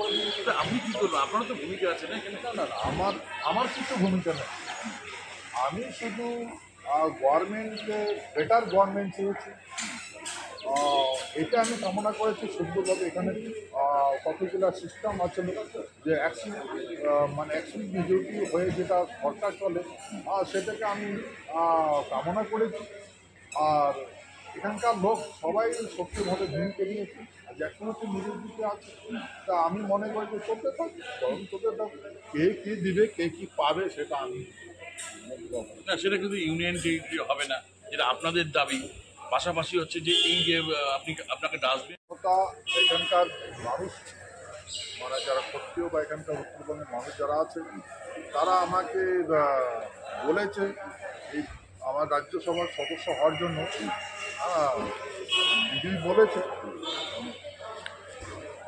করে দিয়েছি। আপনি কি করবেন? আপনারও তো ভূমিকা আছে না এখানে? না না না, আমার আমার কিছু ভূমিকা নেই। আমি শুধু গভর্নমেন্টকে বেটার গভর্নমেন্ট চেয়েছি। এটা আমি কামনা করেছি সুন্দরভাবে। এখানে কতগুলো সিস্টেম আছে যে মানে অ্যাক্সিড বিজেপি হয়ে যেটা সরকার চলে, সেটাকে আমি কামনা করেছি। আর এখানকার লোক সবাই সত্যিভাবে ভূমিকা নিয়েছে। আর এখনো তো নিজের দিকে আছে। তা আমি মনে করি যে চলতে থাক, বরং চলতে থাক। কে কী দিবে, কে কী পাবে, সেটা আমি না, সেটা কিন্তু ইউনিয়ন টেরিটরি হবে না, যেটা আপনাদের দাবি। পাশাপাশি হচ্ছে যে এই যে আপনাকে ডাস্টবিন ওটা এখানকার মানুষ, মানে যারা ক্ষত্রিয় বা এখানকার উত্তরবঙ্গের মানুষ যারা আছে, তারা আমাকে বলেছে এই আমার রাজ্যসভার সদস্য হওয়ার জন্য। বিজেপি বলেছে,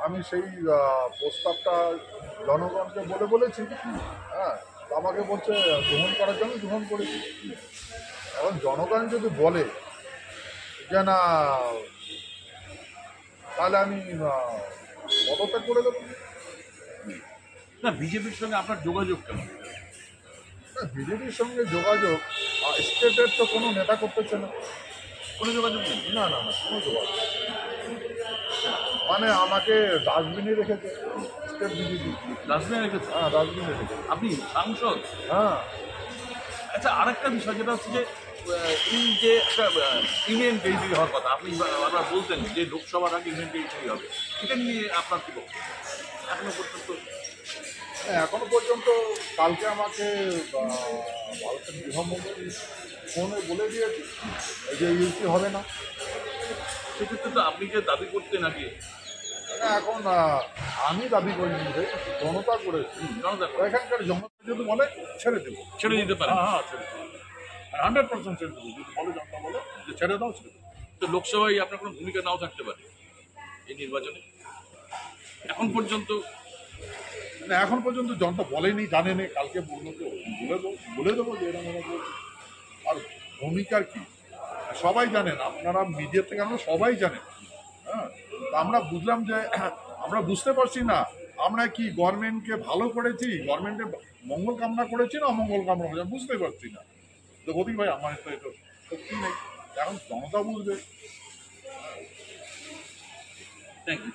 আমি সেই প্রস্তাবটা জনগণকে বলেছি। হ্যাঁ, তো আমাকে বলছে গ্রহণ করার জন্য গ্রহণ করেছি। এখন জনগণ যদি বলে যে না, তাহলে আমি পদত্যাগ করে দেবো। না, বিজেপির সঙ্গে আপনার যোগাযোগ কেমন? বিজেপির সঙ্গে যোগাযোগ স্টেটের তো কোনো নেতা করতেছে না। কোনো যোগাযোগ নেই? না না না, কোনো যোগাযোগ। মানে আমাকে ডাস্টবিনে রেখেছে স্টেট বিজেপি। ডাস্টবিনে রেখেছে? হ্যাঁ, ডাস্টবিনে রেখেছে। আপনি সাংসদ? হ্যাঁ। আচ্ছা, আরেকটা বিষয় যেটা হচ্ছে যে এই যে একটা ইউনিয়ন টেরিটরি হওয়ার কথা আপনি বারবার বলতেন যে লোকসভার আগে ইউনিয়ন টেরিটরি হবে, এটা নিয়ে আপনার কি বক্তব্য এখনো পর্যন্ত? এখনো পর্যন্ত কালকে আমাকে ভারতের গৃহমন্ত্রী ফোনে বলে দিয়েছে যে ইউপি হবে না। সেক্ষেত্রে তো আপনি যে দাবি করতেন আগে। এখন আমি দাবি করিনি, যে জনতা করেছি। জনতা এখানকার জনতা যদি বলে ছেড়ে দেবো, ছেড়ে দিতে পারেন? হ্যাঁ হ্যাঁ, ছেড়ে দেবো। 100% ছেড়ে দেবো। যদি বলে জনতা বলে যে ছেড়ে দাও, ছেড়ে দেবো। তো লোকসভায় আপনার কোনো ভূমিকা নাও থাকতে পারে এই নির্বাচনে এখন পর্যন্ত? না, এখন পর্যন্ত জনতা বলেনি, জানেনি। কালকে বললো তো বলে দেবো যে এরকম বলছে। আর ভূমিকার কি সবাই জানেন, আপনারা মিডিয়া থেকে আমরা সবাই জানেন। হ্যাঁ, তা আমরা বুঝলাম যে আমরা বুঝতে পারছি না আমরা কি গভর্নমেন্টকে ভালো করেছি, গভর্নমেন্টের মঙ্গল কামনা করেছি না অমঙ্গল কামনা করেছি, বুঝতে পারছি না। তো গতি ভাই, আমার তো এটা সত্যি নেই। এখন জনতা বুঝবে। Thank you.